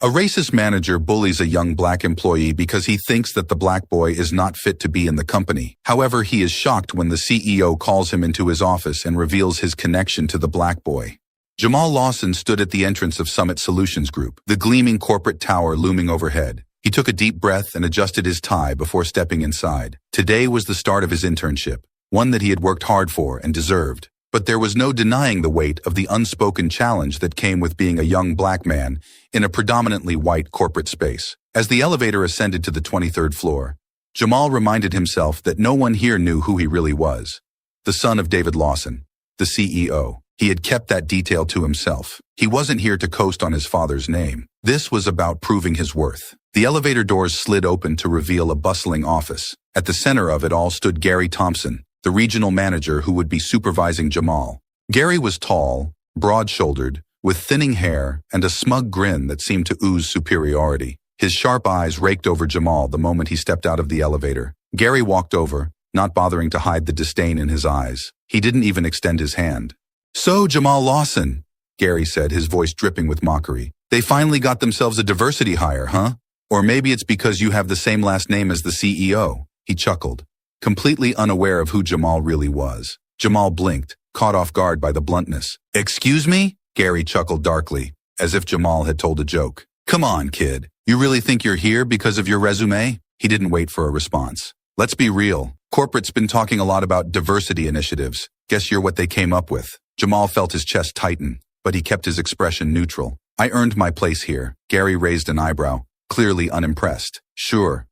A racist manager bullies a young black employee because he thinks that the black boy is not fit to be in the company. However, he is shocked when the CEO calls him into his office and reveals his connection to the black boy. Jamal Lawson stood at the entrance of Summit Solutions Group, the gleaming corporate tower looming overhead. He took a deep breath and adjusted his tie before stepping inside. Today was the start of his internship, one that he had worked hard for and deserved. But there was no denying the weight of the unspoken challenge that came with being a young black man in a predominantly white corporate space. As the elevator ascended to the 23rd floor, Jamal reminded himself that no one here knew who he really was. The son of David Lawson, the CEO. He had kept that detail to himself. He wasn't here to coast on his father's name. This was about proving his worth. The elevator doors slid open to reveal a bustling office. At the center of it all stood Gary Thompson, the regional manager who would be supervising Jamal. Gary was tall, broad-shouldered, with thinning hair and a smug grin that seemed to ooze superiority. His sharp eyes raked over Jamal the moment he stepped out of the elevator. Gary walked over, not bothering to hide the disdain in his eyes. He didn't even extend his hand. "So, Jamal Lawson," Gary said, his voice dripping with mockery. "They finally got themselves a diversity hire, huh? Or maybe it's because you have the same last name as the CEO." He chuckled, completely unaware of who Jamal really was. Jamal blinked, caught off guard by the bluntness. "Excuse me?" Gary chuckled darkly, as if Jamal had told a joke. "Come on, kid. You really think you're here because of your resume?" He didn't wait for a response. "Let's be real. Corporate's been talking a lot about diversity initiatives. Guess you're what they came up with." Jamal felt his chest tighten, but he kept his expression neutral. "I earned my place here." Gary raised an eyebrow, clearly unimpressed. Sure.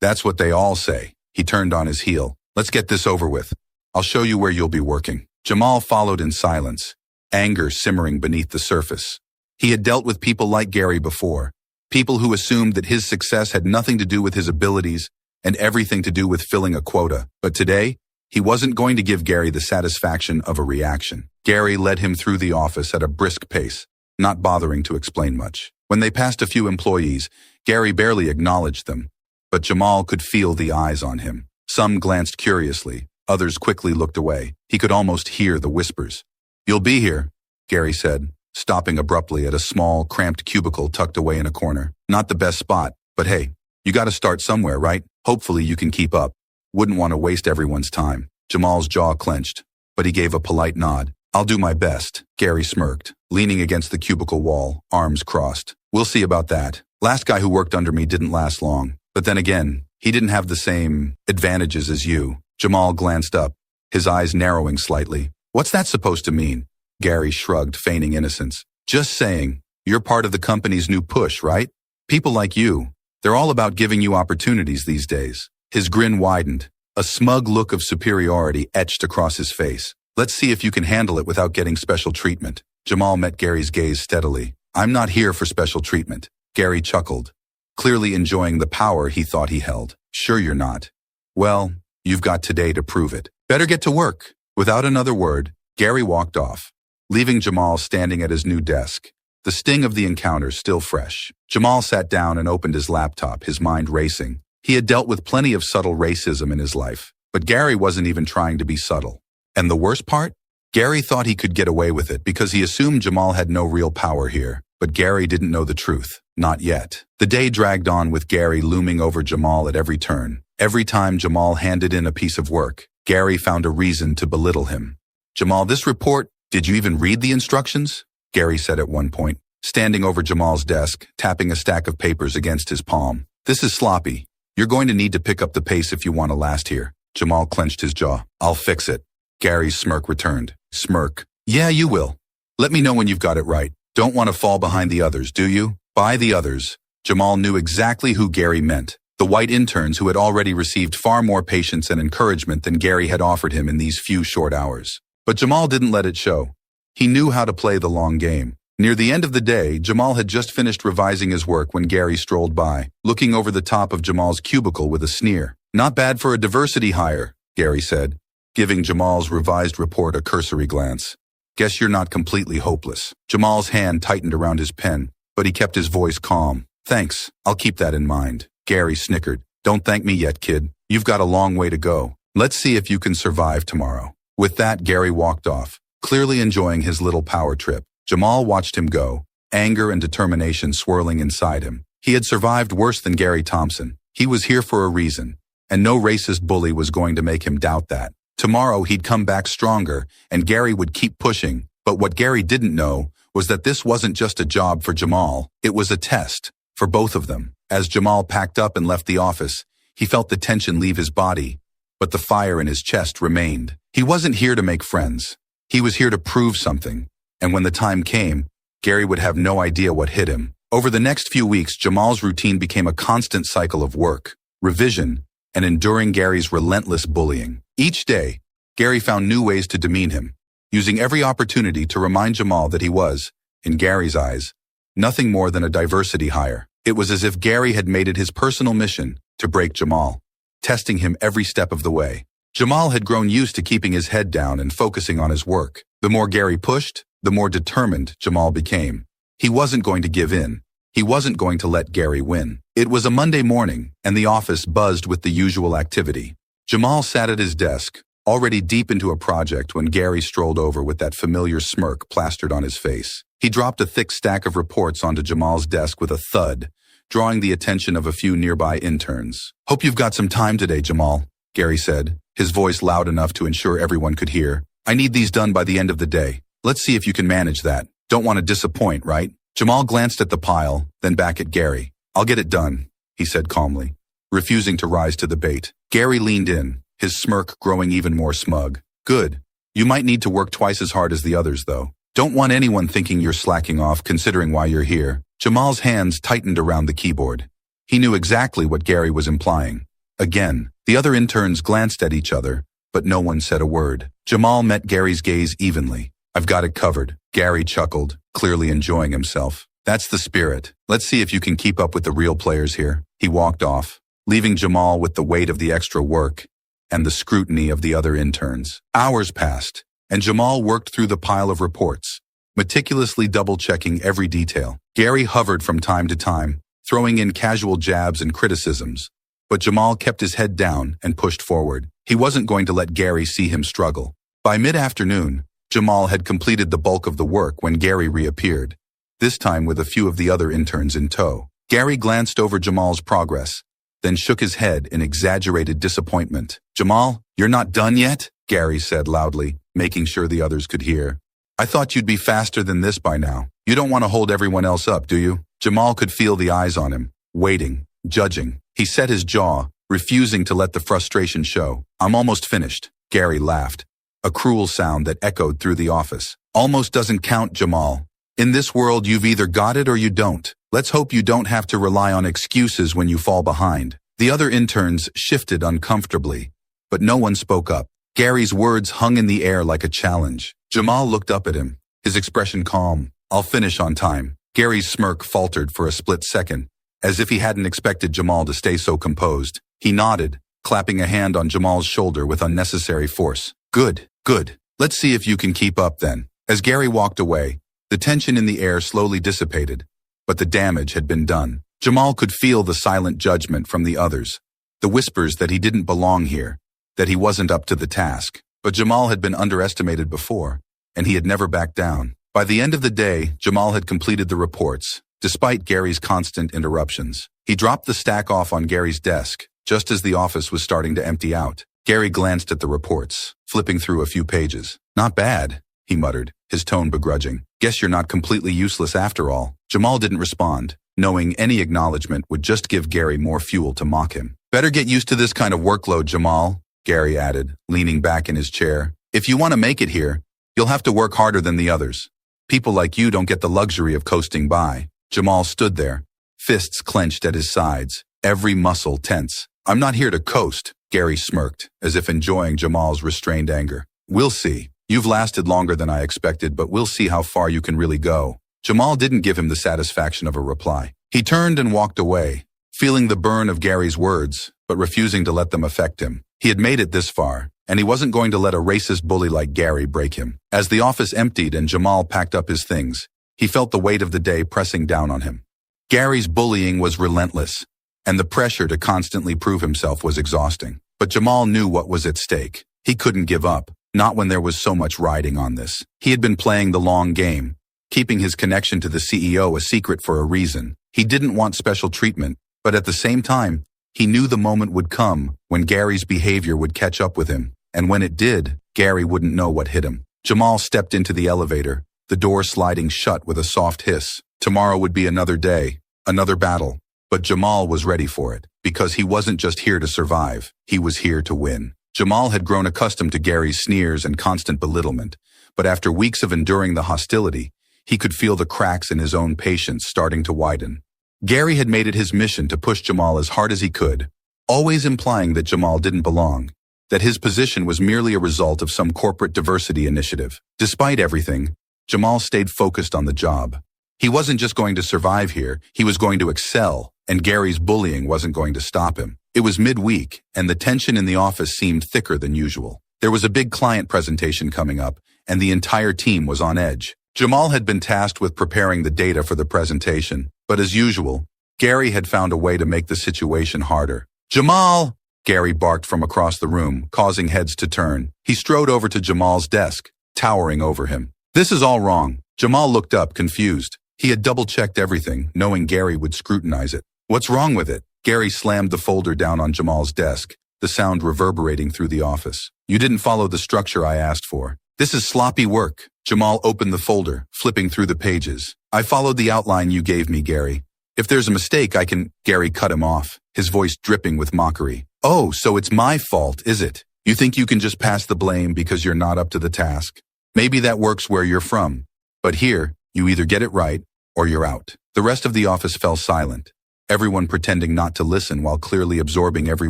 That's what they all say." He turned on his heel. "Let's get this over with. I'll show you where you'll be working." Jamal followed in silence, anger simmering beneath the surface. He had dealt with people like Gary before, people who assumed that his success had nothing to do with his abilities and everything to do with filling a quota. But today, he wasn't going to give Gary the satisfaction of a reaction. Gary led him through the office at a brisk pace, not bothering to explain much. When they passed a few employees, Gary barely acknowledged them, but Jamal could feel the eyes on him. Some glanced curiously, others quickly looked away. He could almost hear the whispers. "You'll be here," Gary said, stopping abruptly at a small, cramped cubicle tucked away in a corner. "Not the best spot, but hey, you gotta start somewhere, right? Hopefully you can keep up. Wouldn't want to waste everyone's time." Jamal's jaw clenched, but he gave a polite nod. "I'll do my best," Gary smirked, leaning against the cubicle wall, arms crossed. "We'll see about that. Last guy who worked under me didn't last long. But then again, he didn't have the same advantages as you." Jamal glanced up, his eyes narrowing slightly. "What's that supposed to mean?" Gary shrugged, feigning innocence. "Just saying, you're part of the company's new push, right? People like you, they're all about giving you opportunities these days." His grin widened, a smug look of superiority etched across his face. "Let's see if you can handle it without getting special treatment." Jamal met Gary's gaze steadily. "I'm not here for special treatment." Gary chuckled, clearly enjoying the power he thought he held. "Sure you're not. Well, you've got today to prove it. Better get to work." Without another word, Gary walked off, leaving Jamal standing at his new desk, the sting of the encounter still fresh. Jamal sat down and opened his laptop, his mind racing. He had dealt with plenty of subtle racism in his life, but Gary wasn't even trying to be subtle. And the worst part? Gary thought he could get away with it because he assumed Jamal had no real power here. But Gary didn't know the truth. Not yet. The day dragged on with Gary looming over Jamal at every turn. Every time Jamal handed in a piece of work, Gary found a reason to belittle him. "Jamal, this report, did you even read the instructions?" Gary said at one point, standing over Jamal's desk, tapping a stack of papers against his palm. "This is sloppy. You're going to need to pick up the pace if you want to last here." Jamal clenched his jaw. "I'll fix it." Gary's smirk returned. Smirk. "Yeah, you will. Let me know when you've got it right. Don't want to fall behind the others, do you?" By the others, Jamal knew exactly who Gary meant. The white interns who had already received far more patience and encouragement than Gary had offered him in these few short hours. But Jamal didn't let it show. He knew how to play the long game. Near the end of the day, Jamal had just finished revising his work when Gary strolled by, looking over the top of Jamal's cubicle with a sneer. "Not bad for a diversity hire," Gary said, giving Jamal's revised report a cursory glance. "Guess you're not completely hopeless." Jamal's hand tightened around his pen, but he kept his voice calm. "Thanks, I'll keep that in mind." Gary snickered. "Don't thank me yet, kid. You've got a long way to go. Let's see if you can survive tomorrow." With that, Gary walked off, clearly enjoying his little power trip. Jamal watched him go, anger and determination swirling inside him. He had survived worse than Gary Thompson. He was here for a reason, and no racist bully was going to make him doubt that. Tomorrow he'd come back stronger, and Gary would keep pushing. But what Gary didn't know was that this wasn't just a job for Jamal, it was a test for both of them. As Jamal packed up and left the office, he felt the tension leave his body, but the fire in his chest remained. He wasn't here to make friends. He was here to prove something, and when the time came, Gary would have no idea what hit him. Over the next few weeks, Jamal's routine became a constant cycle of work, revision, and enduring Gary's relentless bullying. Each day, Gary found new ways to demean him, using every opportunity to remind Jamal that he was, in Gary's eyes, nothing more than a diversity hire. It was as if Gary had made it his personal mission to break Jamal, testing him every step of the way. Jamal had grown used to keeping his head down and focusing on his work. The more Gary pushed, the more determined Jamal became. He wasn't going to give in. He wasn't going to let Gary win. It was a Monday morning, and the office buzzed with the usual activity. Jamal sat at his desk, already deep into a project when Gary strolled over with that familiar smirk plastered on his face. He dropped a thick stack of reports onto Jamal's desk with a thud, drawing the attention of a few nearby interns. "Hope you've got some time today, Jamal," Gary said, his voice loud enough to ensure everyone could hear. "I need these done by the end of the day. Let's see if you can manage that. Don't want to disappoint, right?" Jamal glanced at the pile, then back at Gary. "I'll get it done," he said calmly, refusing to rise to the bait. Gary leaned in, his smirk growing even more smug. "Good. You might need to work twice as hard as the others, though. Don't want anyone thinking you're slacking off considering why you're here." Jamal's hands tightened around the keyboard. He knew exactly what Gary was implying. Again, the other interns glanced at each other, but no one said a word. Jamal met Gary's gaze evenly. "I've got it covered," Gary chuckled, clearly enjoying himself. "That's the spirit. Let's see if you can keep up with the real players here." He walked off, leaving Jamal with the weight of the extra work and the scrutiny of the other interns. Hours passed, and Jamal worked through the pile of reports, meticulously double-checking every detail. Gary hovered from time to time, throwing in casual jabs and criticisms, but Jamal kept his head down and pushed forward. He wasn't going to let Gary see him struggle. By mid-afternoon, Jamal had completed the bulk of the work when Gary reappeared, this time with a few of the other interns in tow. Gary glanced over Jamal's progress, then shook his head in exaggerated disappointment. "Jamal, you're not done yet?" Gary said loudly, making sure the others could hear. "I thought you'd be faster than this by now. You don't want to hold everyone else up, do you?" Jamal could feel the eyes on him, waiting, judging. He set his jaw, refusing to let the frustration show. "I'm almost finished," Gary laughed, a cruel sound that echoed through the office. "Almost doesn't count, Jamal. In this world, you've either got it or you don't. Let's hope you don't have to rely on excuses when you fall behind." The other interns shifted uncomfortably, but no one spoke up. Gary's words hung in the air like a challenge. Jamal looked up at him, his expression calm. "I'll finish on time." Gary's smirk faltered for a split second, as if he hadn't expected Jamal to stay so composed. He nodded, clapping a hand on Jamal's shoulder with unnecessary force. "Good, good. Let's see if you can keep up then." As Gary walked away, the tension in the air slowly dissipated, but the damage had been done. Jamal could feel the silent judgment from the others, the whispers that he didn't belong here, that he wasn't up to the task. But Jamal had been underestimated before, and he had never backed down. By the end of the day, Jamal had completed the reports, despite Gary's constant interruptions. He dropped the stack off on Gary's desk, just as the office was starting to empty out. Gary glanced at the reports, flipping through a few pages. "Not bad," he muttered, his tone begrudging. "Guess you're not completely useless after all." Jamal didn't respond, knowing any acknowledgement would just give Gary more fuel to mock him. "Better get used to this kind of workload, Jamal," Gary added, leaning back in his chair. "If you want to make it here, you'll have to work harder than the others. People like you don't get the luxury of coasting by." Jamal stood there, fists clenched at his sides, every muscle tense. "I'm not here to coast," Gary smirked, as if enjoying Jamal's restrained anger. "We'll see. You've lasted longer than I expected, but we'll see how far you can really go." Jamal didn't give him the satisfaction of a reply. He turned and walked away, feeling the burn of Gary's words, but refusing to let them affect him. He had made it this far, and he wasn't going to let a racist bully like Gary break him. As the office emptied and Jamal packed up his things, he felt the weight of the day pressing down on him. Gary's bullying was relentless, and the pressure to constantly prove himself was exhausting. But Jamal knew what was at stake. He couldn't give up, not when there was so much riding on this. He had been playing the long game, keeping his connection to the CEO a secret for a reason. He didn't want special treatment, but at the same time, he knew the moment would come when Gary's behavior would catch up with him. And when it did, Gary wouldn't know what hit him. Jamal stepped into the elevator, the door sliding shut with a soft hiss. Tomorrow would be another day, another battle. But Jamal was ready for it, because he wasn't just here to survive, he was here to win. Jamal had grown accustomed to Gary's sneers and constant belittlement, but after weeks of enduring the hostility, he could feel the cracks in his own patience starting to widen. Gary had made it his mission to push Jamal as hard as he could, always implying that Jamal didn't belong, that his position was merely a result of some corporate diversity initiative. Despite everything, Jamal stayed focused on the job. He wasn't just going to survive here, he was going to excel, and Gary's bullying wasn't going to stop him. It was midweek, and the tension in the office seemed thicker than usual. There was a big client presentation coming up, and the entire team was on edge. Jamal had been tasked with preparing the data for the presentation, but as usual, Gary had found a way to make the situation harder. "Jamal!" Gary barked from across the room, causing heads to turn. He strode over to Jamal's desk, towering over him. "This is all wrong." Jamal looked up, confused. He had double-checked everything, knowing Gary would scrutinize it. "What's wrong with it?" Gary slammed the folder down on Jamal's desk, the sound reverberating through the office. "You didn't follow the structure I asked for. This is sloppy work." Jamal opened the folder, flipping through the pages. "I followed the outline you gave me, Gary. If there's a mistake, I can—" Gary cut him off, his voice dripping with mockery. "Oh, so it's my fault, is it? You think you can just pass the blame because you're not up to the task? Maybe that works where you're from. But here, you either get it right, or you're out." The rest of the office fell silent, everyone pretending not to listen while clearly absorbing every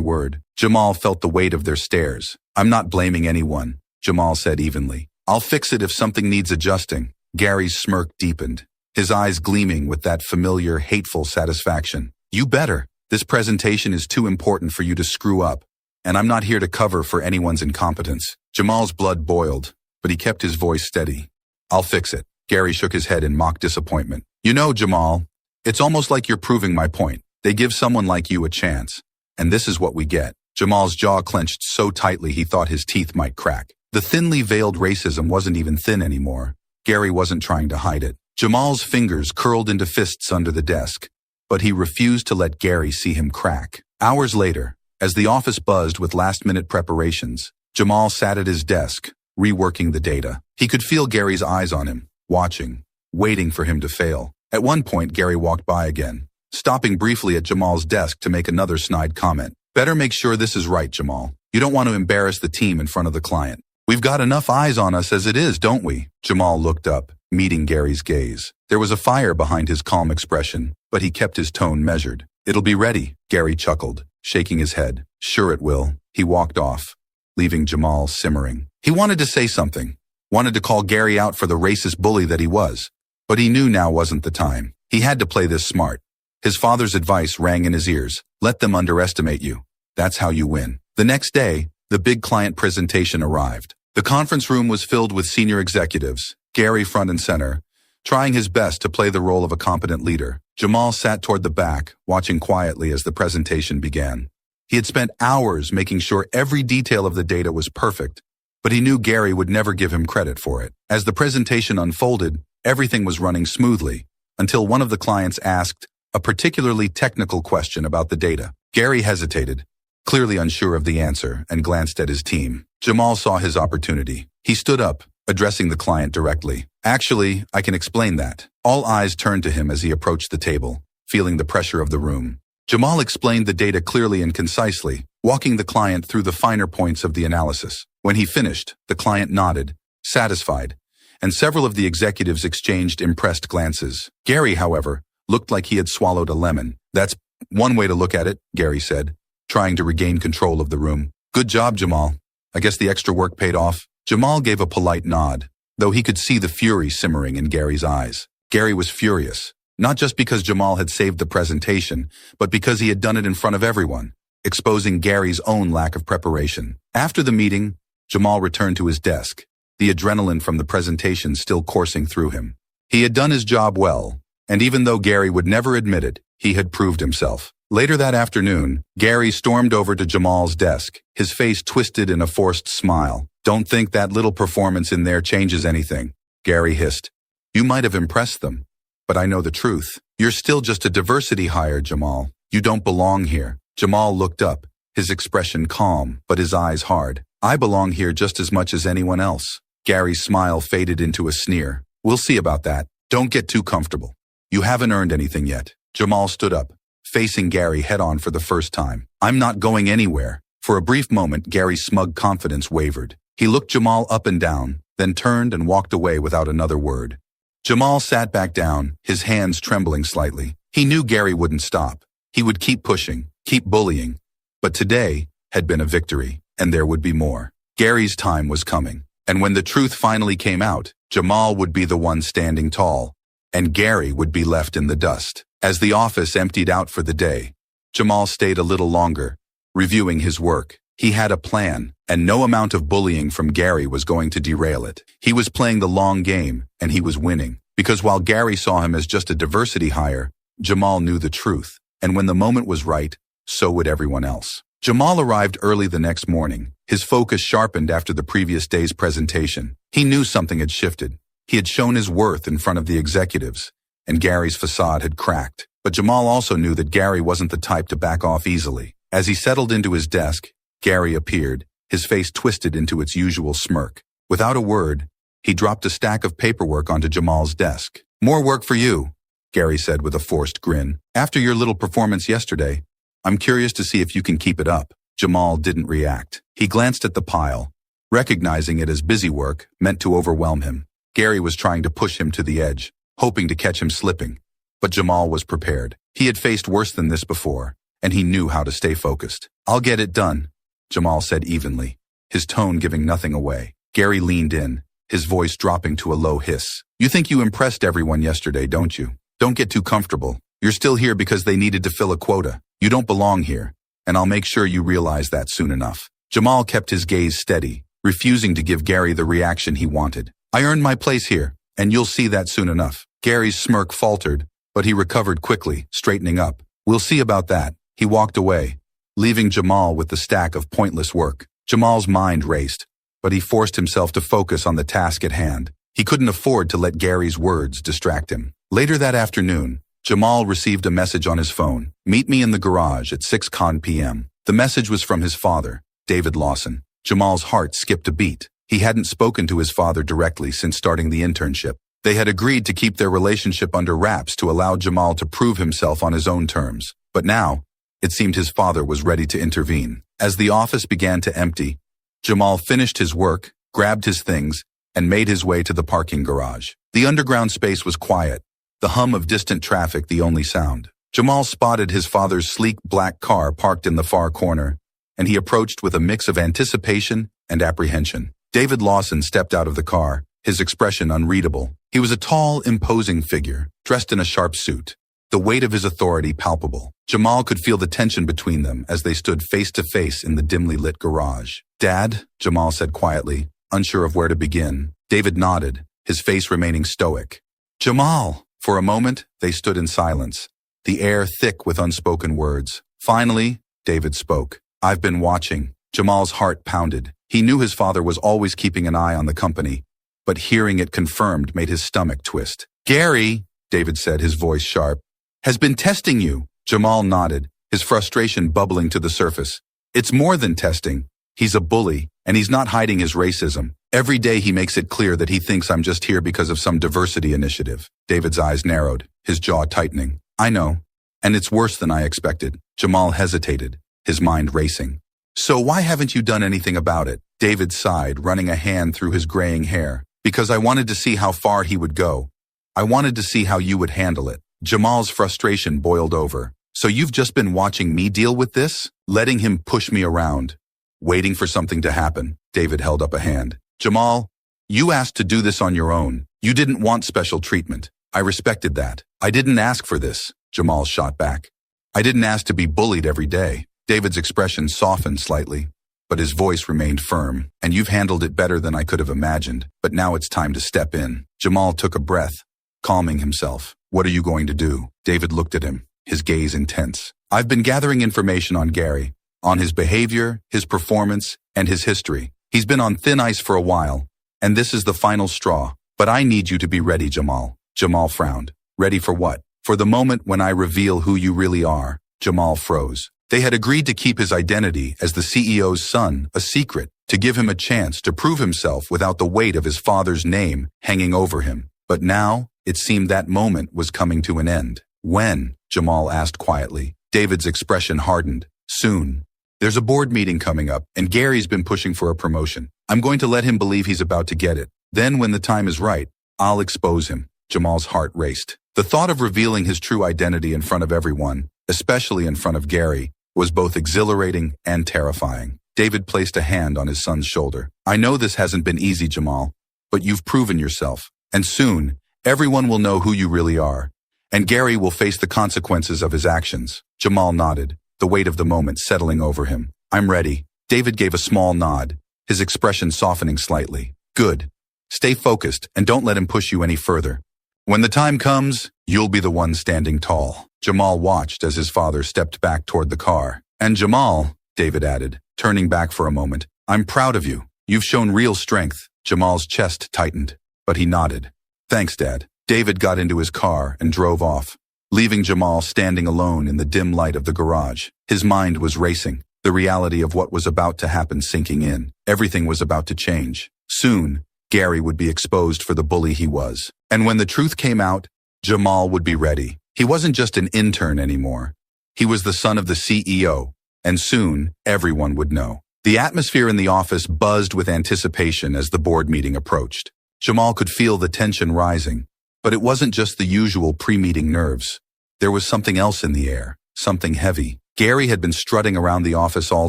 word. Jamal felt the weight of their stares. "I'm not blaming anyone," Jamal said evenly. "I'll fix it if something needs adjusting." Gary's smirk deepened, his eyes gleaming with that familiar, hateful satisfaction. "You better. This presentation is too important for you to screw up, and I'm not here to cover for anyone's incompetence." Jamal's blood boiled, but he kept his voice steady. "I'll fix it." Gary shook his head in mock disappointment. "You know, Jamal, it's almost like you're proving my point. They give someone like you a chance, and this is what we get." Jamal's jaw clenched so tightly he thought his teeth might crack. The thinly veiled racism wasn't even thin anymore. Gary wasn't trying to hide it. Jamal's fingers curled into fists under the desk, but he refused to let Gary see him crack. Hours later, as the office buzzed with last-minute preparations, Jamal sat at his desk, reworking the data. He could feel Gary's eyes on him, watching, waiting for him to fail. At one point, Gary walked by again, stopping briefly at Jamal's desk to make another snide comment. "Better make sure this is right, Jamal. You don't want to embarrass the team in front of the client. We've got enough eyes on us as it is, don't we?" Jamal looked up, meeting Gary's gaze. There was a fire behind his calm expression, but he kept his tone measured. "It'll be ready," Gary chuckled, shaking his head. "Sure it will." He walked off, leaving Jamal simmering. He wanted to say something, wanted to call Gary out for the racist bully that he was, but he knew now wasn't the time. He had to play this smart. His father's advice rang in his ears. Let them underestimate you. That's how you win. The next day, the big client presentation arrived. The conference room was filled with senior executives, Gary front and center, trying his best to play the role of a competent leader. Jamal sat toward the back, watching quietly as the presentation began. He had spent hours making sure every detail of the data was perfect, but he knew Gary would never give him credit for it. As the presentation unfolded, everything was running smoothly, until one of the clients asked a particularly technical question about the data. Gary hesitated, clearly unsure of the answer, and glanced at his team. Jamal saw his opportunity. He stood up, addressing the client directly. "Actually, I can explain that." All eyes turned to him as he approached the table, feeling the pressure of the room. Jamal explained the data clearly and concisely, walking the client through the finer points of the analysis. When he finished, the client nodded, satisfied, and several of the executives exchanged impressed glances. Gary, however, looked like he had swallowed a lemon. "That's one way to look at it," Gary said, trying to regain control of the room. "Good job, Jamal. I guess the extra work paid off." Jamal gave a polite nod, though he could see the fury simmering in Gary's eyes. Gary was furious, not just because Jamal had saved the presentation, but because he had done it in front of everyone, exposing Gary's own lack of preparation. After the meeting, Jamal returned to his desk, the adrenaline from the presentation still coursing through him. He had done his job well, and even though Gary would never admit it, he had proved himself. Later that afternoon, Gary stormed over to Jamal's desk, his face twisted in a forced smile. "Don't think that little performance in there changes anything," Gary hissed, You might have impressed them, but I know the truth. You're still just a diversity hire, Jamal. You don't belong here. Jamal looked up, his expression calm, but his eyes hard. I belong here just as much as anyone else. Gary's smile faded into a sneer. We'll see about that. Don't get too comfortable. You haven't earned anything yet. Jamal stood up, facing Gary head-on for the first time. I'm not going anywhere. For a brief moment, Gary's smug confidence wavered. He looked Jamal up and down, then turned and walked away without another word. Jamal sat back down, his hands trembling slightly. He knew Gary wouldn't stop. He would keep pushing, keep bullying. But today had been a victory, and there would be more. Gary's time was coming. And when the truth finally came out, Jamal would be the one standing tall, and Gary would be left in the dust. As the office emptied out for the day, Jamal stayed a little longer, reviewing his work. He had a plan, and no amount of bullying from Gary was going to derail it. He was playing the long game, and he was winning. Because while Gary saw him as just a diversity hire, Jamal knew the truth. And when the moment was right, so would everyone else. Jamal arrived early the next morning, his focus sharpened after the previous day's presentation. He knew something had shifted. He had shown his worth in front of the executives, and Gary's facade had cracked. But Jamal also knew that Gary wasn't the type to back off easily. As he settled into his desk, Gary appeared, his face twisted into its usual smirk. Without a word, he dropped a stack of paperwork onto Jamal's desk. More work for you, Gary said with a forced grin. After your little performance yesterday, I'm curious to see if you can keep it up. Jamal didn't react. He glanced at the pile, recognizing it as busy work meant to overwhelm him. Gary was trying to push him to the edge, hoping to catch him slipping. But Jamal was prepared. He had faced worse than this before, and he knew how to stay focused. I'll get it done, Jamal said evenly, his tone giving nothing away. Gary leaned in, his voice dropping to a low hiss. You think you impressed everyone yesterday, don't you? Don't get too comfortable. You're still here because they needed to fill a quota. You don't belong here, and I'll make sure you realize that soon enough. Jamal kept his gaze steady, refusing to give Gary the reaction he wanted. I earned my place here, and you'll see that soon enough. Gary's smirk faltered, but he recovered quickly, straightening up. We'll see about that. He walked away, leaving Jamal with the stack of pointless work. Jamal's mind raced, but he forced himself to focus on the task at hand. He couldn't afford to let Gary's words distract him. Later that afternoon, Jamal received a message on his phone. Meet me in the garage at 6 p.m. The message was from his father, David Lawson. Jamal's heart skipped a beat. He hadn't spoken to his father directly since starting the internship. They had agreed to keep their relationship under wraps to allow Jamal to prove himself on his own terms. But now, it seemed his father was ready to intervene. As the office began to empty, Jamal finished his work, grabbed his things, and made his way to the parking garage. The underground space was quiet, the hum of distant traffic the only sound. Jamal spotted his father's sleek black car parked in the far corner, and he approached with a mix of anticipation and apprehension. David Lawson stepped out of the car, his expression unreadable. He was a tall, imposing figure, dressed in a sharp suit, the weight of his authority palpable. Jamal could feel the tension between them as they stood face to face in the dimly lit garage. Dad, Jamal said quietly, unsure of where to begin. David nodded, his face remaining stoic. Jamal! For a moment, they stood in silence, the air thick with unspoken words. Finally, David spoke. I've been watching. Jamal's heart pounded. He knew his father was always keeping an eye on the company, but hearing it confirmed made his stomach twist. Gary, David said, his voice sharp, has been testing you. Jamal nodded, his frustration bubbling to the surface. It's more than testing. He's a bully, and he's not hiding his racism. Every day he makes it clear that he thinks I'm just here because of some diversity initiative. David's eyes narrowed, his jaw tightening. I know, and it's worse than I expected. Jamal hesitated, his mind racing. So why haven't you done anything about it? David sighed, running a hand through his graying hair. Because I wanted to see how far he would go. I wanted to see how you would handle it. Jamal's frustration boiled over. So you've just been watching me deal with this? Letting him push me around. Waiting for something to happen. David held up a hand. Jamal, you asked to do this on your own. You didn't want special treatment. I respected that. I didn't ask for this, Jamal shot back. I didn't ask to be bullied every day. David's expression softened slightly, but his voice remained firm. And you've handled it better than I could have imagined. But now it's time to step in. Jamal took a breath, calming himself. What are you going to do? David looked at him, his gaze intense. I've been gathering information on Gary, on his behavior, his performance, and his history. He's been on thin ice for a while, and this is the final straw. But I need you to be ready, Jamal. Jamal frowned. Ready for what? For the moment when I reveal who you really are. Jamal froze. They had agreed to keep his identity as the CEO's son a secret, to give him a chance to prove himself without the weight of his father's name hanging over him. But now, it seemed that moment was coming to an end. When? Jamal asked quietly. David's expression hardened. Soon. There's a board meeting coming up, and Gary's been pushing for a promotion. I'm going to let him believe he's about to get it. Then, when the time is right, I'll expose him. Jamal's heart raced. The thought of revealing his true identity in front of everyone, especially in front of Gary, was both exhilarating and terrifying. David placed a hand on his son's shoulder. I know this hasn't been easy, Jamal, but you've proven yourself. And soon, everyone will know who you really are. And Gary will face the consequences of his actions. Jamal nodded, the weight of the moment settling over him. I'm ready. David gave a small nod, his expression softening slightly. Good. Stay focused and don't let him push you any further. When the time comes, you'll be the one standing tall. Jamal watched as his father stepped back toward the car. And Jamal, David added, turning back for a moment, I'm proud of you. You've shown real strength. Jamal's chest tightened, but he nodded. Thanks, Dad. David got into his car and drove off, leaving Jamal standing alone in the dim light of the garage. His mind was racing, the reality of what was about to happen sinking in. Everything was about to change. Soon, Gary would be exposed for the bully he was. And when the truth came out, Jamal would be ready. He wasn't just an intern anymore. He was the son of the CEO, and soon everyone would know. The atmosphere in the office buzzed with anticipation as the board meeting approached. Jamal could feel the tension rising, but it wasn't just the usual pre-meeting nerves. There was something else in the air, something heavy. Gary had been strutting around the office all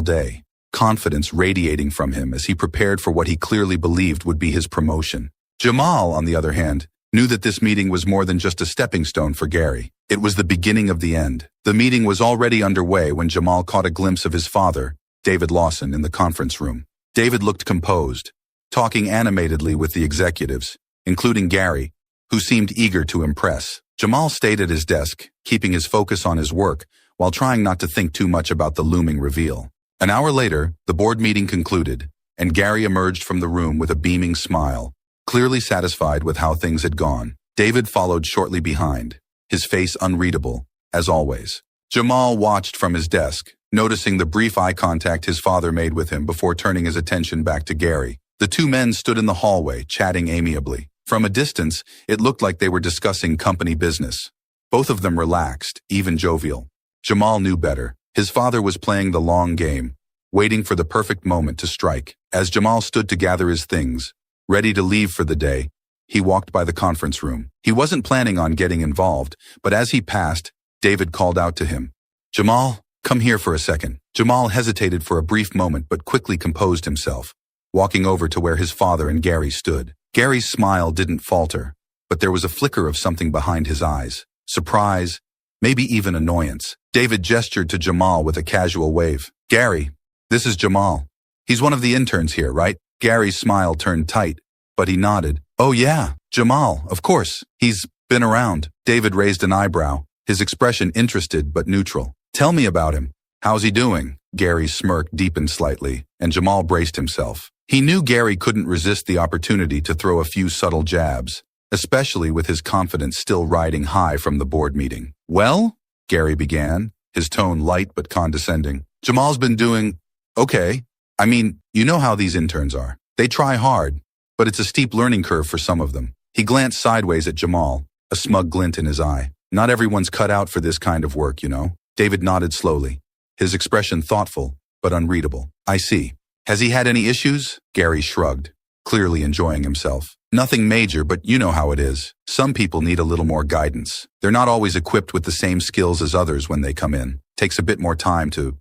day, confidence radiating from him as he prepared for what he clearly believed would be his promotion. Jamal, on the other hand, knew that this meeting was more than just a stepping stone for Gary. It was the beginning of the end. The meeting was already underway when Jamal caught a glimpse of his father, David Lawson, in the conference room. David looked composed, talking animatedly with the executives, including Gary, who seemed eager to impress. Jamal stayed at his desk, keeping his focus on his work while trying not to think too much about the looming reveal. An hour later, the board meeting concluded, and Gary emerged from the room with a beaming smile, clearly satisfied with how things had gone. David followed shortly behind, his face unreadable, as always. Jamal watched from his desk, noticing the brief eye contact his father made with him before turning his attention back to Gary. The two men stood in the hallway, chatting amiably. From a distance, it looked like they were discussing company business. Both of them relaxed, even jovial. Jamal knew better. His father was playing the long game, waiting for the perfect moment to strike. As Jamal stood to gather his things, ready to leave for the day, he walked by the conference room. He wasn't planning on getting involved, but as he passed, David called out to him. Jamal, come here for a second. Jamal hesitated for a brief moment but quickly composed himself, walking over to where his father and Gary stood. Gary's smile didn't falter, but there was a flicker of something behind his eyes. Surprise, maybe even annoyance. David gestured to Jamal with a casual wave. Gary, this is Jamal. He's one of the interns here, right? Gary's smile turned tight, but he nodded. Oh yeah, Jamal, of course. He's been around. David raised an eyebrow, his expression interested but neutral. Tell me about him. How's he doing? Gary's smirk deepened slightly, and Jamal braced himself. He knew Gary couldn't resist the opportunity to throw a few subtle jabs, especially with his confidence still riding high from the board meeting. Well, Gary began, his tone light but condescending. Jamal's been doing okay. I mean, you know how these interns are. They try hard, but it's a steep learning curve for some of them. He glanced sideways at Jamal, a smug glint in his eye. Not everyone's cut out for this kind of work, you know. David nodded slowly, his expression thoughtful but unreadable. I see. Has he had any issues? Gary shrugged, clearly enjoying himself. Nothing major, but you know how it is. Some people need a little more guidance. They're not always equipped with the same skills as others when they come in. Takes a bit more time to,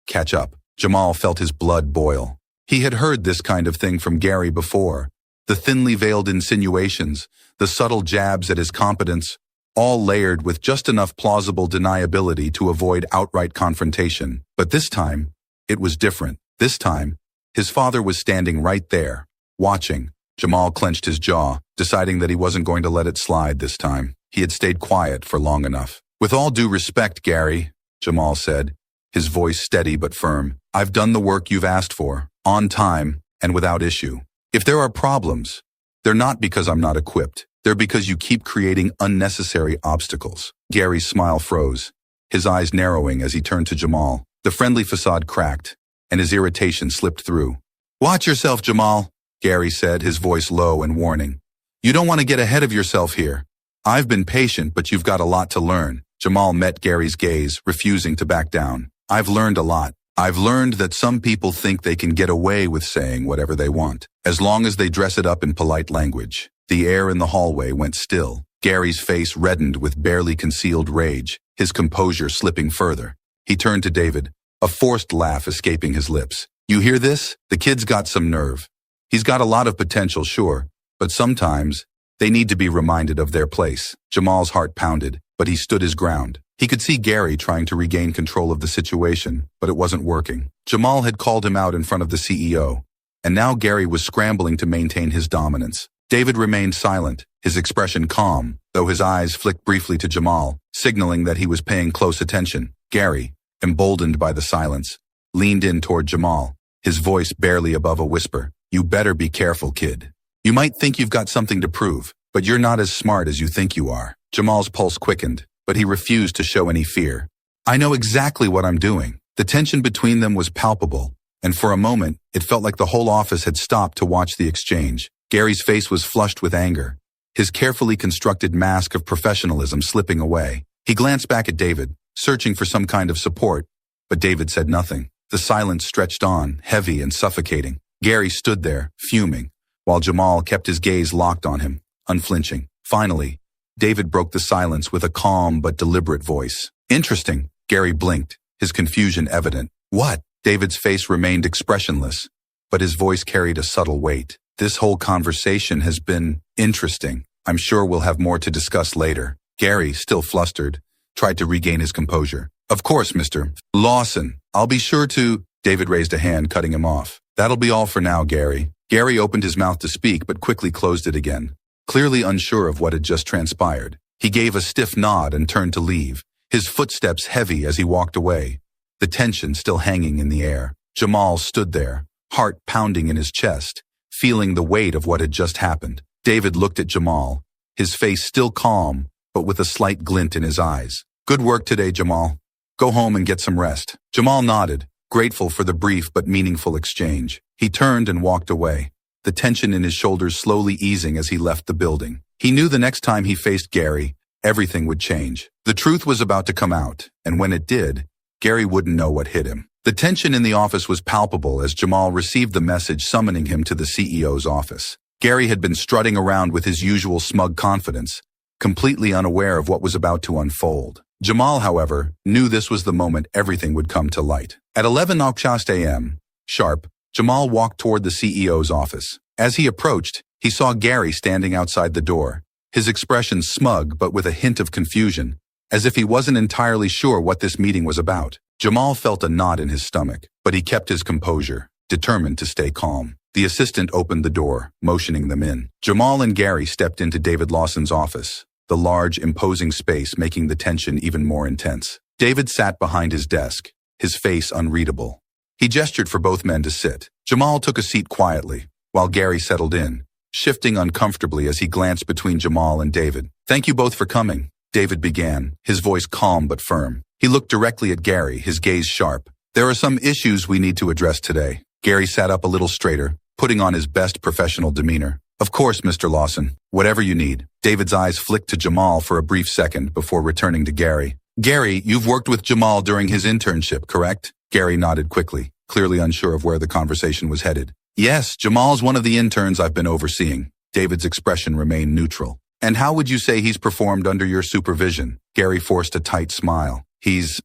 catch up. Jamal felt his blood boil. He had heard this kind of thing from Gary before. The thinly veiled insinuations, the subtle jabs at his competence, all layered with just enough plausible deniability to avoid outright confrontation. But this time, it was different. This time, his father was standing right there, watching. Jamal clenched his jaw, deciding that he wasn't going to let it slide this time. He had stayed quiet for long enough. With all due respect, Gary, Jamal said, his voice steady but firm, I've done the work you've asked for, on time and without issue. If there are problems, They're not because I'm not equipped. They're because you keep creating unnecessary obstacles. Gary's smile froze, his eyes narrowing as he turned to Jamal. The friendly facade cracked, and his irritation slipped through. Watch yourself, Jamal, Gary said, his voice low and warning. You don't want to get ahead of yourself here. I've been patient, but you've got a lot to learn. Jamal met Gary's gaze, refusing to back down. I've learned a lot. I've learned that some people think they can get away with saying whatever they want, as long as they dress it up in polite language. The air in the hallway went still. Gary's face reddened with barely concealed rage, his composure slipping further. He turned to David, a forced laugh escaping his lips. You hear this? The kid's got some nerve. He's got a lot of potential, sure, but sometimes they need to be reminded of their place. Jamal's heart pounded, but he stood his ground. He could see Gary trying to regain control of the situation, but it wasn't working. Jamal had called him out in front of the CEO, and now Gary was scrambling to maintain his dominance. David remained silent, his expression calm, though his eyes flicked briefly to Jamal, signaling that he was paying close attention. Gary, emboldened by the silence, leaned in toward Jamal, his voice barely above a whisper. You better be careful, kid. You might think you've got something to prove, but you're not as smart as you think you are. Jamal's pulse quickened, but he refused to show any fear. I know exactly what I'm doing. The tension between them was palpable, and for a moment, it felt like the whole office had stopped to watch the exchange. Gary's face was flushed with anger, his carefully constructed mask of professionalism slipping away. He glanced back at David, searching for some kind of support, but David said nothing. The silence stretched on, heavy and suffocating. Gary stood there, fuming, while Jamal kept his gaze locked on him, unflinching. Finally, David broke the silence with a calm but deliberate voice. Interesting. Gary blinked, his confusion evident. What? David's face remained expressionless, but his voice carried a subtle weight. This whole conversation has been interesting. I'm sure we'll have more to discuss later. Gary, still flustered, tried to regain his composure. Of course, Mr. Lawson. I'll be sure to... David raised a hand, cutting him off. That'll be all for now, Gary. Gary opened his mouth to speak, but quickly closed it again, clearly unsure of what had just transpired. He gave a stiff nod and turned to leave, his footsteps heavy as he walked away, the tension still hanging in the air. Jamal stood there, heart pounding in his chest, feeling the weight of what had just happened. David looked at Jamal, his face still calm, but with a slight glint in his eyes. Good work today, Jamal. Go home and get some rest. Jamal nodded, grateful for the brief but meaningful exchange. He turned and walked away, the tension in his shoulders slowly easing as he left the building. He knew the next time he faced Gary, everything would change. The truth was about to come out, and when it did, Gary wouldn't know what hit him. The tension in the office was palpable as Jamal received the message summoning him to the CEO's office. Gary had been strutting around with his usual smug confidence, completely unaware of what was about to unfold. Jamal, however, knew this was the moment everything would come to light. At 11 a.m. sharp, Jamal walked toward the CEO's office. As he approached, he saw Gary standing outside the door, his expression smug but with a hint of confusion, as if he wasn't entirely sure what this meeting was about. Jamal felt a knot in his stomach, but he kept his composure, determined to stay calm. The assistant opened the door, motioning them in. Jamal and Gary stepped into David Lawson's office, the large, imposing space making the tension even more intense. David sat behind his desk, his face unreadable. He gestured for both men to sit. Jamal took a seat quietly, while Gary settled in, shifting uncomfortably as he glanced between Jamal and David. Thank you both for coming, David began, his voice calm but firm. He looked directly at Gary, his gaze sharp. There are some issues we need to address today. Gary sat up a little straighter, putting on his best professional demeanor. Of course, Mr. Lawson. Whatever you need. David's eyes flicked to Jamal for a brief second before returning to Gary. Gary, you've worked with Jamal during his internship, correct? Gary nodded quickly, clearly unsure of where the conversation was headed. Yes, Jamal's one of the interns I've been overseeing. David's expression remained neutral. And how would you say he's performed under your supervision? Gary forced a tight smile. He's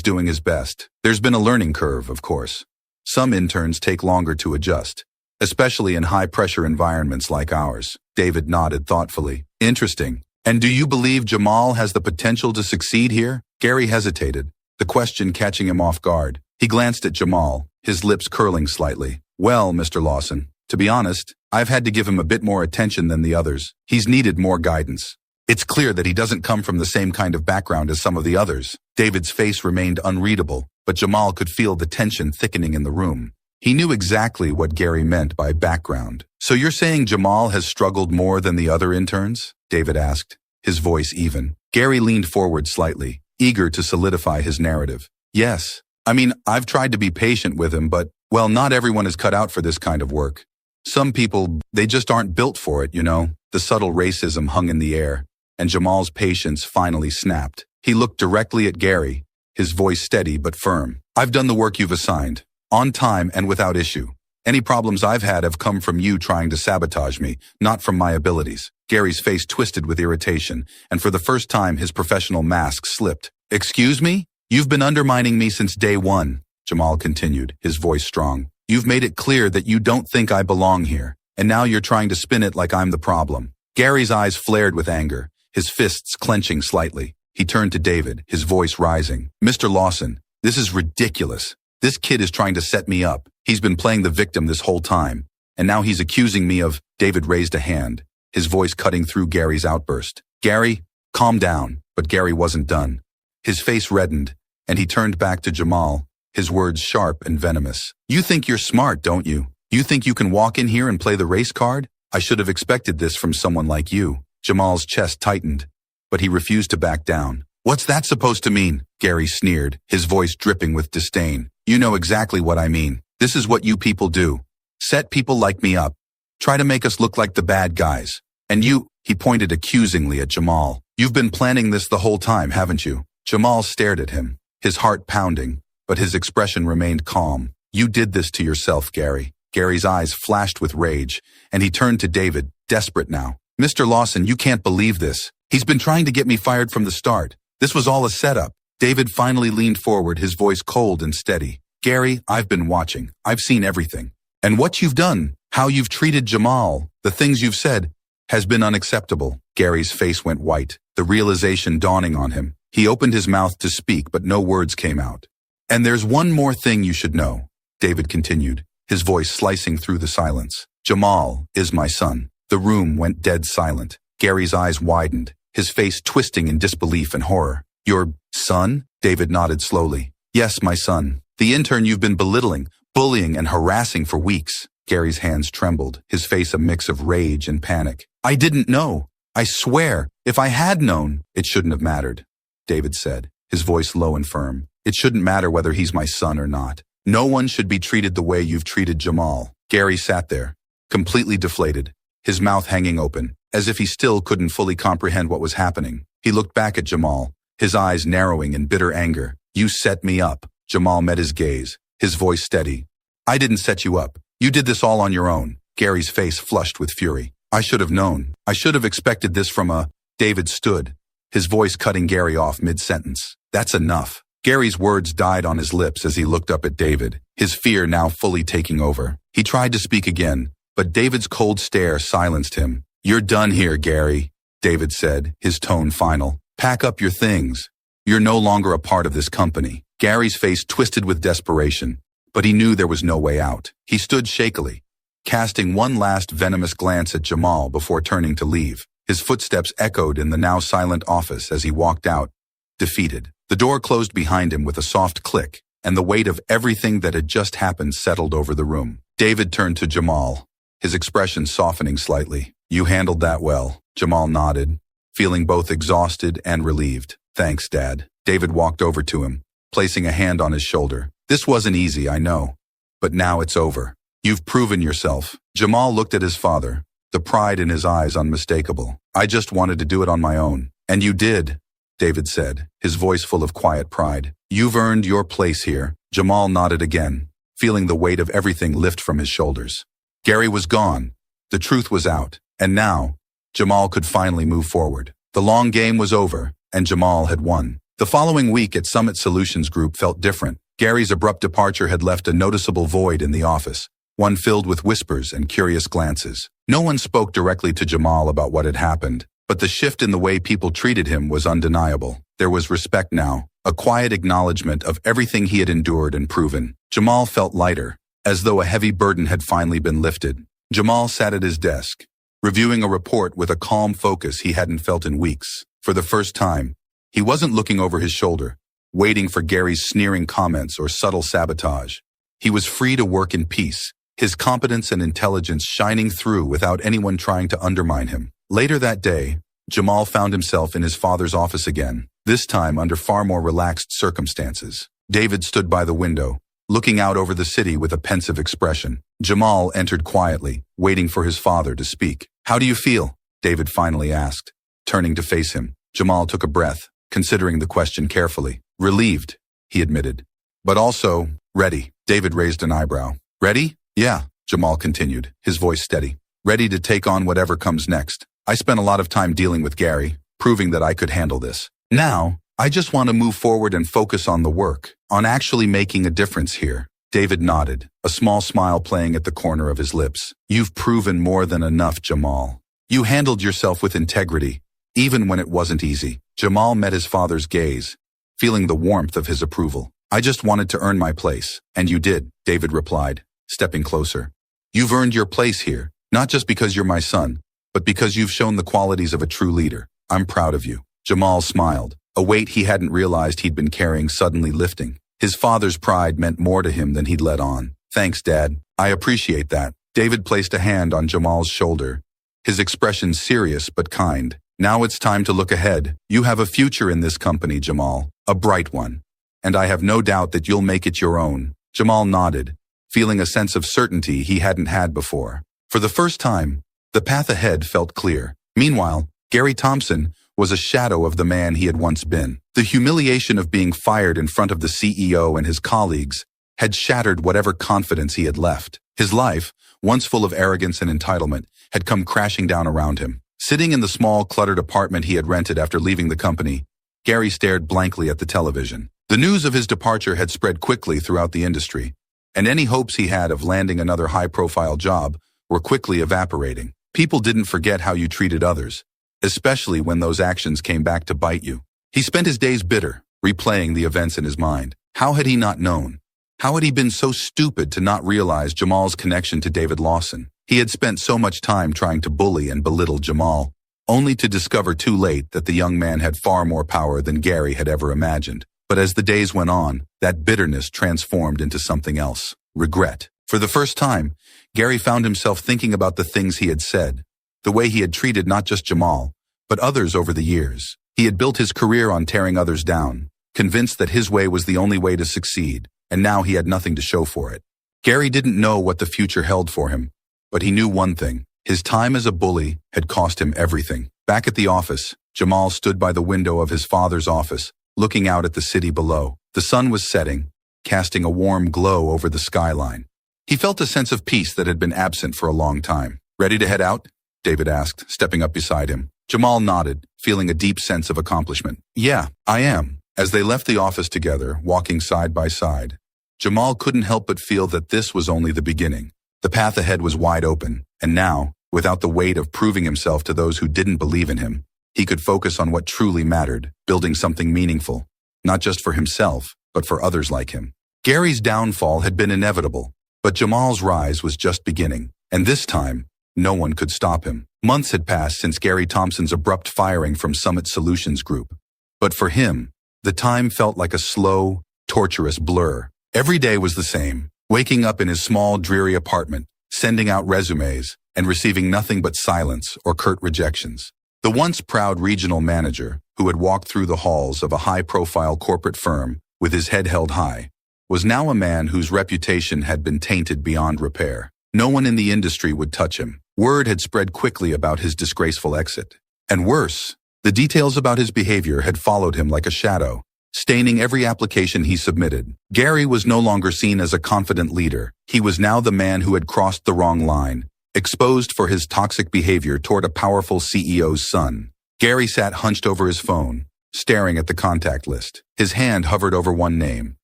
doing his best. There's been a learning curve, of course. Some interns take longer to adjust, especially in high-pressure environments like ours. David nodded thoughtfully. Interesting. And do you believe Jamal has the potential to succeed here? Gary hesitated, the question catching him off guard. He glanced at Jamal, his lips curling slightly. Well, Mr. Lawson, to be honest, I've had to give him a bit more attention than the others. He's needed more guidance. It's clear that he doesn't come from the same kind of background as some of the others. David's face remained unreadable, but Jamal could feel the tension thickening in the room. He knew exactly what Gary meant by background. So you're saying Jamal has struggled more than the other interns? David asked, his voice even. Gary leaned forward slightly, eager to solidify his narrative. Yes. I mean, I've tried to be patient with him, but, well, not everyone is cut out for this kind of work. Some people, they just aren't built for it, you know. The subtle racism hung in the air, and Jamal's patience finally snapped. He looked directly at Gary, his voice steady but firm. I've done the work you've assigned, on time and without issue. Any problems I've had have come from you trying to sabotage me, not from my abilities. Gary's face twisted with irritation, and for the first time his professional mask slipped. Excuse me? You've been undermining me since day one, Jamal continued, his voice strong. You've made it clear that you don't think I belong here, and now you're trying to spin it like I'm the problem. Gary's eyes flared with anger, his fists clenching slightly. He turned to David, his voice rising. Mr. Lawson, this is ridiculous. This kid is trying to set me up. He's been playing the victim this whole time, and now he's accusing me of— David raised a hand, his voice cutting through Gary's outburst. Gary, calm down. But Gary wasn't done. His face reddened, and he turned back to Jamal, his words sharp and venomous. You think you're smart, don't you? You think you can walk in here and play the race card? I should have expected this from someone like you. Jamal's chest tightened, but he refused to back down. What's that supposed to mean? Gary sneered, his voice dripping with disdain. You know exactly what I mean. This is what you people do. Set people like me up. Try to make us look like the bad guys. And you— he pointed accusingly at Jamal. You've been planning this the whole time, haven't you? Jamal stared at him, his heart pounding, but his expression remained calm. You did this to yourself, Gary. Gary's eyes flashed with rage, and he turned to David, desperate now. Mr. Lawson, you can't believe this. He's been trying to get me fired from the start. This was all a setup. David finally leaned forward, his voice cold and steady. Gary, I've been watching. I've seen everything. And what you've done, how you've treated Jamal, the things you've said, has been unacceptable. Gary's face went white, the realization dawning on him. He opened his mouth to speak, but no words came out. And there's one more thing you should know, David continued, his voice slicing through the silence. Jamal is my son. The room went dead silent. Gary's eyes widened, his face twisting in disbelief and horror. Your son? David nodded slowly. Yes, my son. The intern you've been belittling, bullying, and harassing for weeks. Gary's hands trembled, his face a mix of rage and panic. I didn't know. I swear, if I had known, it shouldn't have mattered, David said, his voice low and firm. It shouldn't matter whether he's my son or not. No one should be treated the way you've treated Jamal. Gary sat there, completely deflated, his mouth hanging open, as if he still couldn't fully comprehend what was happening. He looked back at Jamal, his eyes narrowing in bitter anger. You set me up. Jamal met his gaze, his voice steady. I didn't set you up. You did this all on your own. Gary's face flushed with fury. I should have known. I should have expected this from a— David stood, his voice cutting Gary off mid-sentence. That's enough. Gary's words died on his lips as he looked up at David, his fear now fully taking over. He tried to speak again, but David's cold stare silenced him. You're done here, Gary, David said, his tone final. Pack up your things. You're no longer a part of this company. Gary's face twisted with desperation, but he knew there was no way out. He stood shakily, casting one last venomous glance at Jamal before turning to leave. His footsteps echoed in the now silent office as he walked out, defeated. The door closed behind him with a soft click, and the weight of everything that had just happened settled over the room. David turned to Jamal, his expression softening slightly. You handled that well. Jamal nodded, feeling both exhausted and relieved. Thanks, Dad. David walked over to him, placing a hand on his shoulder. This wasn't easy, I know, but now it's over. You've proven yourself. Jamal looked at his father, the pride in his eyes unmistakable. I just wanted to do it on my own. And you did, David said, his voice full of quiet pride. You've earned your place here. Jamal nodded again, feeling the weight of everything lift from his shoulders. Gary was gone. The truth was out. And now, Jamal could finally move forward. The long game was over, and Jamal had won. The following week at Summit Solutions Group felt different. Gary's abrupt departure had left a noticeable void in the office, one filled with whispers and curious glances. No one spoke directly to Jamal about what had happened, but the shift in the way people treated him was undeniable. There was respect now, a quiet acknowledgement of everything he had endured and proven. Jamal felt lighter, as though a heavy burden had finally been lifted. Jamal sat at his desk, reviewing a report with a calm focus he hadn't felt in weeks. For the first time, he wasn't looking over his shoulder, waiting for Gary's sneering comments or subtle sabotage. He was free to work in peace, his competence and intelligence shining through without anyone trying to undermine him. Later that day, Jamal found himself in his father's office again, this time under far more relaxed circumstances. David stood by the window, looking out over the city with a pensive expression. Jamal entered quietly, waiting for his father to speak. "How do you feel?" David finally asked, turning to face him. Jamal took a breath, considering the question carefully. "Relieved," he admitted. "But also, ready." David raised an eyebrow. "Ready?" "Yeah," Jamal continued, his voice steady. "Ready to take on whatever comes next. I spent a lot of time dealing with Gary, proving that I could handle this. Now, I just want to move forward and focus on the work, on actually making a difference here." David nodded, a small smile playing at the corner of his lips. "You've proven more than enough, Jamal. You handled yourself with integrity, even when it wasn't easy." Jamal met his father's gaze, feeling the warmth of his approval. "I just wanted to earn my place, and you did," David replied, stepping closer. "You've earned your place here, not just because you're my son, but because you've shown the qualities of a true leader. I'm proud of you." Jamal smiled, a weight he hadn't realized he'd been carrying suddenly lifting. His father's pride meant more to him than he'd let on. "Thanks, Dad. I appreciate that." David placed a hand on Jamal's shoulder, his expression serious but kind. "Now it's time to look ahead. You have a future in this company, Jamal, a bright one. And I have no doubt that you'll make it your own." Jamal nodded, feeling a sense of certainty he hadn't had before. For the first time, the path ahead felt clear. Meanwhile, Gary Thompson was a shadow of the man he had once been. The humiliation of being fired in front of the CEO and his colleagues had shattered whatever confidence he had left. His life, once full of arrogance and entitlement, had come crashing down around him. Sitting in the small, cluttered apartment he had rented after leaving the company, Gary stared blankly at the television. The news of his departure had spread quickly throughout the industry, and any hopes he had of landing another high-profile job were quickly evaporating. People didn't forget how you treated others, especially when those actions came back to bite you. He spent his days bitter, replaying the events in his mind. How had he not known? How had he been so stupid to not realize Jamal's connection to David Lawson? He had spent so much time trying to bully and belittle Jamal, only to discover too late that the young man had far more power than Gary had ever imagined. But as the days went on, that bitterness transformed into something else: regret. For the first time, Gary found himself thinking about the things he had said, the way he had treated not just Jamal, but others over the years. He had built his career on tearing others down, convinced that his way was the only way to succeed, and now he had nothing to show for it. Gary didn't know what the future held for him, but he knew one thing: his time as a bully had cost him everything. Back at the office, Jamal stood by the window of his father's office, looking out at the city below. The sun was setting, casting a warm glow over the skyline. He felt a sense of peace that had been absent for a long time. "Ready to head out?" David asked, stepping up beside him. Jamal nodded, feeling a deep sense of accomplishment. "Yeah, I am." As they left the office together, walking side by side, Jamal couldn't help but feel that this was only the beginning. The path ahead was wide open, and now, without the weight of proving himself to those who didn't believe in him, he could focus on what truly mattered, building something meaningful, not just for himself, but for others like him. Gary's downfall had been inevitable, but Jamal's rise was just beginning, and this time, no one could stop him. Months had passed since Gary Thompson's abrupt firing from Summit Solutions Group, but for him, the time felt like a slow, torturous blur. Every day was the same, waking up in his small, dreary apartment, sending out resumes, and receiving nothing but silence or curt rejections. The once proud regional manager, who had walked through the halls of a high-profile corporate firm with his head held high, was now a man whose reputation had been tainted beyond repair. No one in the industry would touch him. Word had spread quickly about his disgraceful exit. And worse, the details about his behavior had followed him like a shadow, staining every application he submitted. Gary was no longer seen as a confident leader. He was now the man who had crossed the wrong line, exposed for his toxic behavior toward a powerful CEO's son. Gary sat hunched over his phone, staring at the contact list. His hand hovered over one name: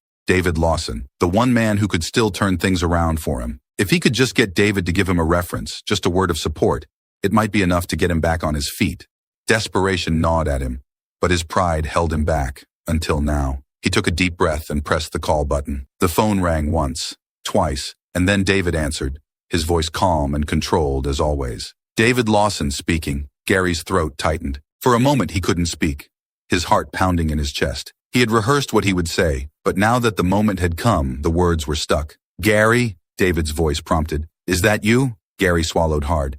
David Lawson, the one man who could still turn things around for him. If he could just get David to give him a reference, just a word of support, it might be enough to get him back on his feet. Desperation gnawed at him, but his pride held him back, until now. He took a deep breath and pressed the call button. The phone rang once, twice, and then David answered, his voice calm and controlled as always. "David Lawson speaking." Gary's throat tightened. For a moment he couldn't speak, his heart pounding in his chest. He had rehearsed what he would say, but now that the moment had come, the words were stuck. Gary? David's voice prompted. Is that you? Gary swallowed hard.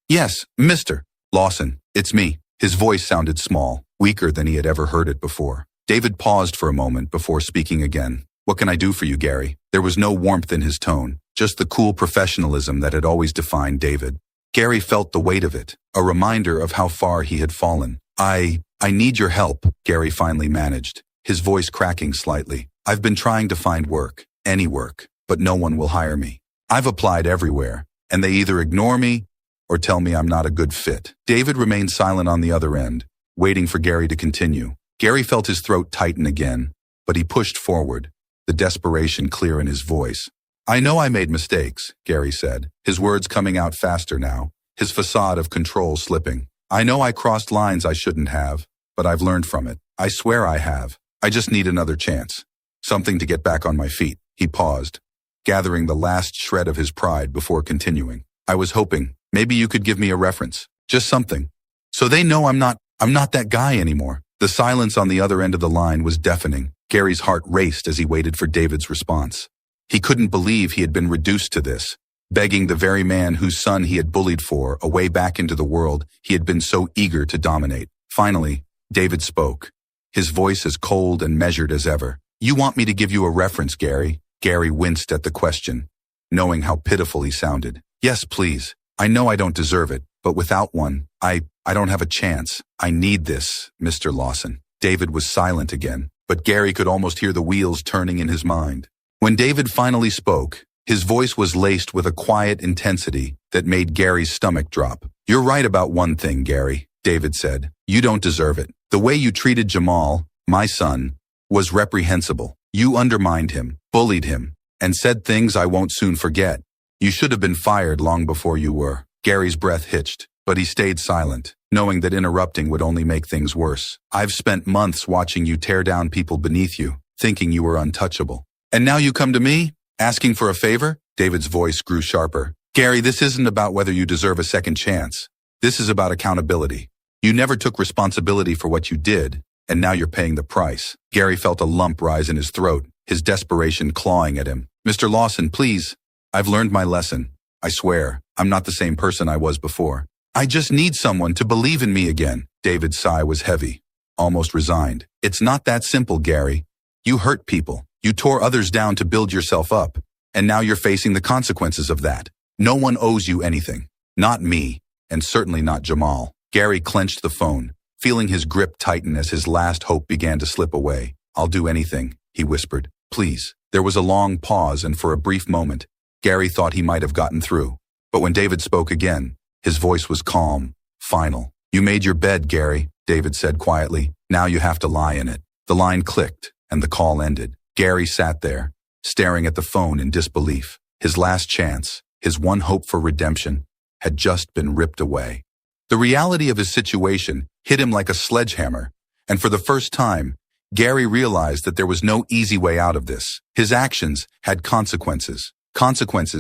Yes, Mr. Lawson, it's me. His voice sounded small, weaker than he had ever heard it before. David paused for a moment before speaking again. What can I do for you, Gary? There was no warmth in his tone, just the cool professionalism that had always defined David. Gary felt the weight of it, a reminder of how far he had fallen. I need your help, Gary finally managed, his voice cracking slightly. I've been trying to find work, any work, but no one will hire me. I've applied everywhere, and they either ignore me or tell me I'm not a good fit. David remained silent on the other end, waiting for Gary to continue. Gary felt his throat tighten again, but he pushed forward, the desperation clear in his voice. I know I made mistakes, Gary said, his words coming out faster now, his facade of control slipping. I know I crossed lines I shouldn't have, but I've learned from it. I swear I have. I just need another chance. Something to get back on my feet. He paused, gathering the last shred of his pride before continuing. I was hoping maybe you could give me a reference. Just something. So they know I'm not that guy anymore. The silence on the other end of the line was deafening. Gary's heart raced as he waited for David's response. He couldn't believe he had been reduced to this, begging the very man whose son he had bullied for a way back into the world he had been so eager to dominate. Finally, David spoke, his voice as cold and measured as ever. You want me to give you a reference, Gary? Gary winced at the question, knowing how pitiful he sounded. Yes, please. I know I don't deserve it, but without one, I don't have a chance. I need this, Mr. Lawson. David was silent again, but Gary could almost hear the wheels turning in his mind. When David finally spoke, his voice was laced with a quiet intensity that made Gary's stomach drop. You're right about one thing, Gary, David said. You don't deserve it. The way you treated Jamal, my son, was reprehensible. You undermined him, bullied him, and said things I won't soon forget. You should have been fired long before you were. Gary's breath hitched, but he stayed silent, knowing that interrupting would only make things worse. I've spent months watching you tear down people beneath you, thinking you were untouchable. And now you come to me, asking for a favor? David's voice grew sharper. Gary, this isn't about whether you deserve a second chance. This is about accountability. You never took responsibility for what you did, and now you're paying the price. Gary felt a lump rise in his throat, his desperation clawing at him. Mr. Lawson, please. I've learned my lesson. I swear, I'm not the same person I was before. I just need someone to believe in me again. David's sigh was heavy, almost resigned. It's not that simple, Gary. You hurt people. You tore others down to build yourself up, and now you're facing the consequences of that. No one owes you anything. Not me, and certainly not Jamal. Gary clenched the phone, feeling his grip tighten as his last hope began to slip away. I'll do anything, he whispered. Please. There was a long pause, and for a brief moment, Gary thought he might have gotten through. But when David spoke again, his voice was calm, final. You made your bed, Gary, David said quietly. Now you have to lie in it. The line clicked, and the call ended. Gary sat there, staring at the phone in disbelief. His last chance, his one hope for redemption, had just been ripped away. The reality of his situation hit him like a sledgehammer, and for the first time, Gary realized that there was no easy way out of this. His actions had consequences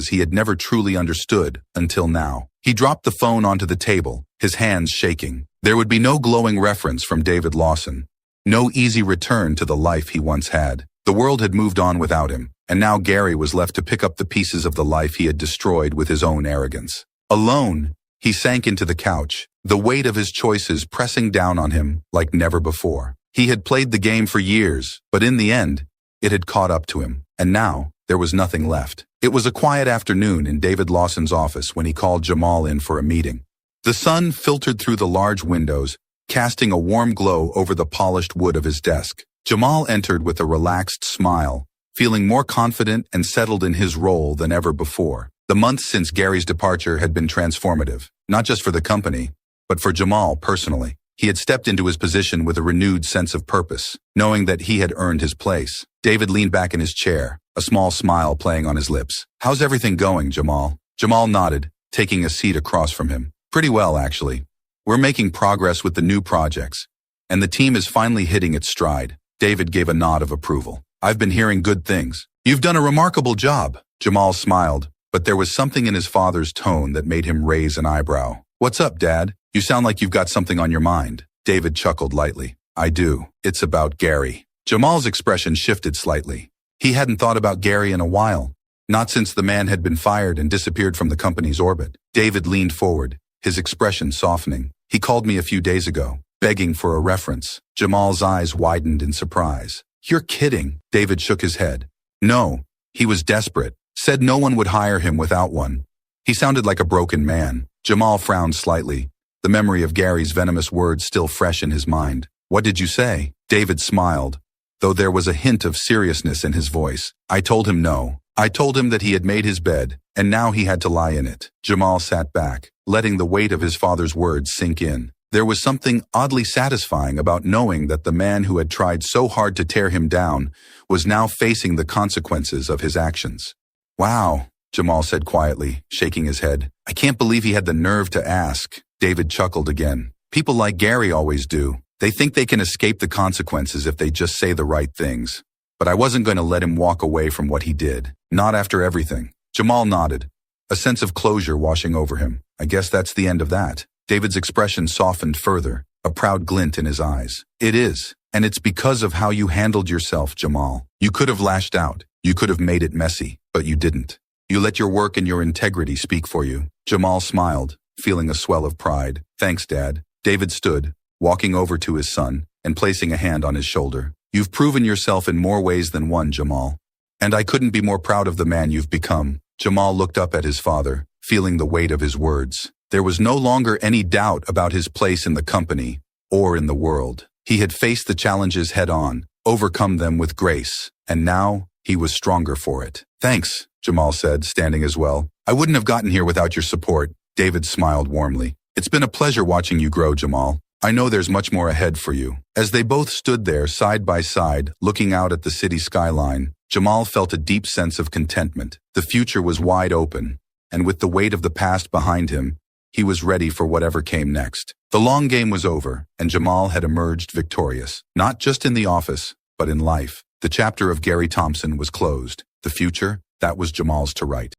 he had never truly understood until now. He dropped the phone onto the table, his hands shaking. There would be no glowing reference from David Lawson, no easy return to the life he once had. The world had moved on without him, and now Gary was left to pick up the pieces of the life he had destroyed with his own arrogance. Alone, he sank into the couch, the weight of his choices pressing down on him like never before. He had played the game for years, but in the end, it had caught up to him, and now there was nothing left. It was a quiet afternoon in David Lawson's office when he called Jamal in for a meeting. The sun filtered through the large windows, casting a warm glow over the polished wood of his desk. Jamal entered with a relaxed smile, feeling more confident and settled in his role than ever before. The months since Gary's departure had been transformative, not just for the company, but for Jamal personally. He had stepped into his position with a renewed sense of purpose, knowing that he had earned his place. David leaned back in his chair, a small smile playing on his lips. How's everything going, Jamal? Jamal nodded, taking a seat across from him. Pretty well, actually. We're making progress with the new projects, and the team is finally hitting its stride. David gave a nod of approval. I've been hearing good things. You've done a remarkable job. Jamal smiled, but there was something in his father's tone that made him raise an eyebrow. What's up, Dad? You sound like you've got something on your mind. David chuckled lightly. I do. It's about Gary. Jamal's expression shifted slightly. He hadn't thought about Gary in a while, Not since the man had been fired and disappeared from the company's orbit. David leaned forward, his expression softening. He called me a few days ago, begging for a reference. Jamal's eyes widened in surprise. You're kidding. David shook his head. No, he was desperate. Said no one would hire him without one. He sounded like a broken man. Jamal frowned slightly, the memory of Gary's venomous words still fresh in his mind. What did you say? David smiled, though there was a hint of seriousness in his voice. I told him no. I told him that he had made his bed, and now he had to lie in it. Jamal sat back, letting the weight of his father's words sink in. There was something oddly satisfying about knowing that the man who had tried so hard to tear him down was now facing the consequences of his actions. Wow, Jamal said quietly, shaking his head. I can't believe he had the nerve to ask. David chuckled again. People like Gary always do. They think they can escape the consequences if they just say the right things. But I wasn't going to let him walk away from what he did. Not after everything. Jamal nodded, a sense of closure washing over him. I guess that's the end of that. David's expression softened further, a proud glint in his eyes. It is, and it's because of how you handled yourself, Jamal. You could have lashed out. You could have made it messy, but you didn't. You let your work and your integrity speak for you. Jamal smiled, feeling a swell of pride. Thanks, Dad. David stood, walking over to his son and placing a hand on his shoulder. You've proven yourself in more ways than one, Jamal. And I couldn't be more proud of the man you've become. Jamal looked up at his father, feeling the weight of his words. There was no longer any doubt about his place in the company or in the world. He had faced the challenges head-on, overcome them with grace, and now he was stronger for it. Thanks, Jamal said, standing as well. I wouldn't have gotten here without your support. David smiled warmly. It's been a pleasure watching you grow, Jamal. I know there's much more ahead for you. As they both stood there side by side, looking out at the city skyline, Jamal felt a deep sense of contentment. The future was wide open, and with the weight of the past behind him, he was ready for whatever came next. The long game was over, and Jamal had emerged victorious. Not just in the office, but in life. The chapter of Gary Thompson was closed. The future, that was Jamal's to write.